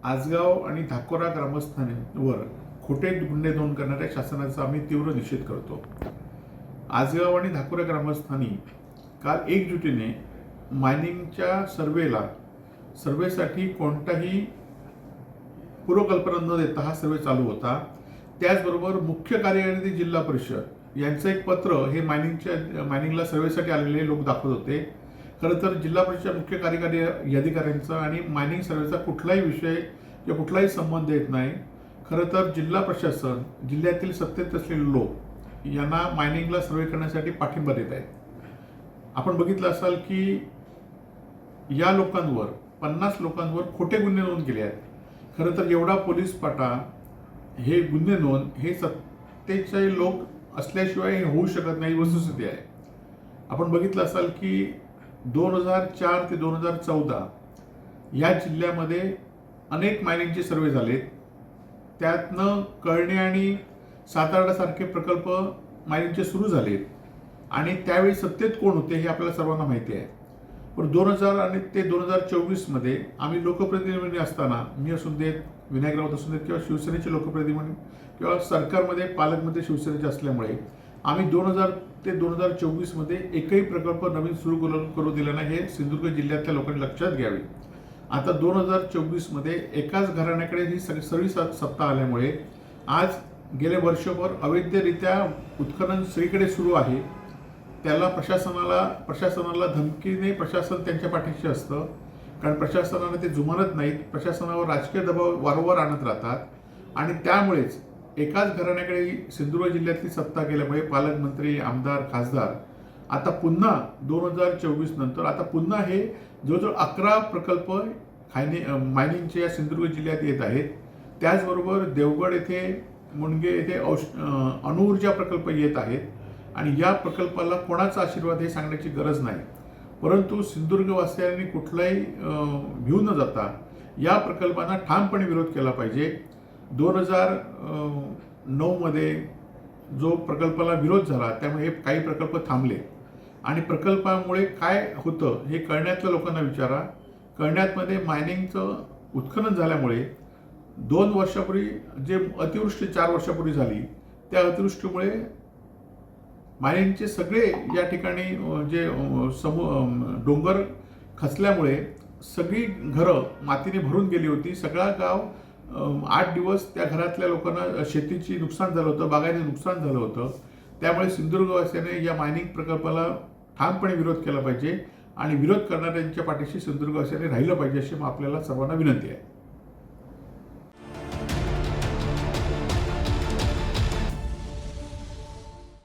आजगाव आणि धाकोरा ग्रामस्थांवर खोटे गुन्हे नोंद करणाऱ्या शासनाचा आम्ही तीव्र निषेध करतो। आजगाव आणि धाकोरा ग्रामस्थांनी काल एकजुटीने मायनिंगच्या सर्वेसाठी कोणताही पूर्वकल्पना न देता हा सर्वे चालू होता। त्याचबरोबर मुख्य कार्यकारी जिल्हा परिषद यांचं एक पत्र हे मायनिंगला सर्वेसाठी आलेले लोक दाखवत होते। खरं तर जिल्हा परिषद मुख्य कार्यकारी अधिकाऱ्यांचा आणि मायनिंग सर्वेचा कुठलाही विषय किंवा कुठलाही संबंध येत नाही। खरं तर जिल्हा प्रशासन जिल्ह्यातील सत्तेत असलेले लोक यांना मायनिंगला सर्वे करण्यासाठी पाठिंबा देत आहेत। आपण बघितलं असाल की या लोकांवर 50 लोकांवर खोटे गुन्हे नोंद केले आहेत। खरं तर एवढा पोलीस पाटा हे गुन्हे नोंद हे सत्तेचे लोक असल्याशिवाय हे होऊ शकत नाही वस्तुस्थिती आहे। आपण बघितलं असाल की 2004 ते 2014 या जिल्ह्यामध्ये अनेक मायनिंगचे सर्वे झाले। त्यातनं कळणे आणि सातारसारखे प्रकल्प मायनिंगचे सुरू झाले आणि त्यावेळी सत्तेत कोण होते हे आपल्याला सर्वांना माहिती आहे। पण 2000 आणि ते 2024 मध्ये आम्ही लोकप्रतिनिधी असताना मी असून देत, विनायक राऊत असून देत किंवा शिवसेनेचे लोकप्रतिनिधी किंवा सरकारमध्ये पालकमंत्री शिवसेनेचे असल्यामुळे आम्ही 2000 ते 2024 मध्ये एकही प्रकल्प नवीन सुरू करू दिला नाही हे सिंधुदुर्ग जिल्ह्यातल्या लोकांनी लक्षात घ्यावे। आता 2024 मध्ये एकाच घराण्याकडे ही सगळी सत्ता आल्यामुळे आज गेले वर्षभर अवैधरित्या उत्खनन सगळीकडे सुरू आहे। त्याला प्रशासनाला धमकीने प्रशासन त्यांच्या पाठीशी असतं, कारण प्रशासनाने ते जुमानत नाहीत। प्रशासनावर राजकीय दबाव वारंवार आणत राहतात आणि त्यामुळेच एकाच घराण्याकडे सिंधुदुर्ग जिल्ह्यातली सत्ता गेल्यामुळे पालकमंत्री, आमदार, खासदार आता पुन्हा 2024 नंतर आता पुन्हा हे जवळजवळ 11 प्रकल्प मायनिंगचे या सिंधुदुर्ग जिल्ह्यात येत आहेत। त्याचबरोबर देवगड येथे, मुणगे येथे अणुऊर्जा प्रकल्प येत आहेत आणि या प्रकल्पाला कोणाचा आशीर्वाद हे सांगण्याची गरज नाही। परंतु सिंधुदुर्गवासियांनी कुठलाही भिवून न जाता या प्रकल्पांना ठामपणे विरोध केला पाहिजे। 2009 मध्ये जो प्रकल्पाला विरोध झाला त्यामुळे हे काही प्रकल्प थांबले आणि प्रकल्पामुळे काय होतं हे कळण्यातल्या लोकांना विचारा। कळण्यातमध्ये मायनिंगचं उत्खनन झाल्यामुळे 2 वर्षापूर्वी जे अतिवृष्टी 4 वर्षापूर्वी झाली त्या अतिवृष्टीमुळे मायनिंगचे सगळे या ठिकाणी जे डोंगर खचल्यामुळे सगळी घरं मातीने भरून गेली होती। सगळा गाव 8 दिवस त्या घरातल्या लोकांना शेतीची नुकसान झालं होतं, बागायती नुकसान झालं होतं। त्यामुळे सिंधुदुर्गवासियांनी या मायनिंग प्रकल्पाला ठामपणे विरोध केला पाहिजे आणि विरोध करणाऱ्यांच्या पाठीशी सिंधुदुर्गवासियांनी राहिलं पाहिजे अशी आपल्याला सर्वांना विनंती आहे।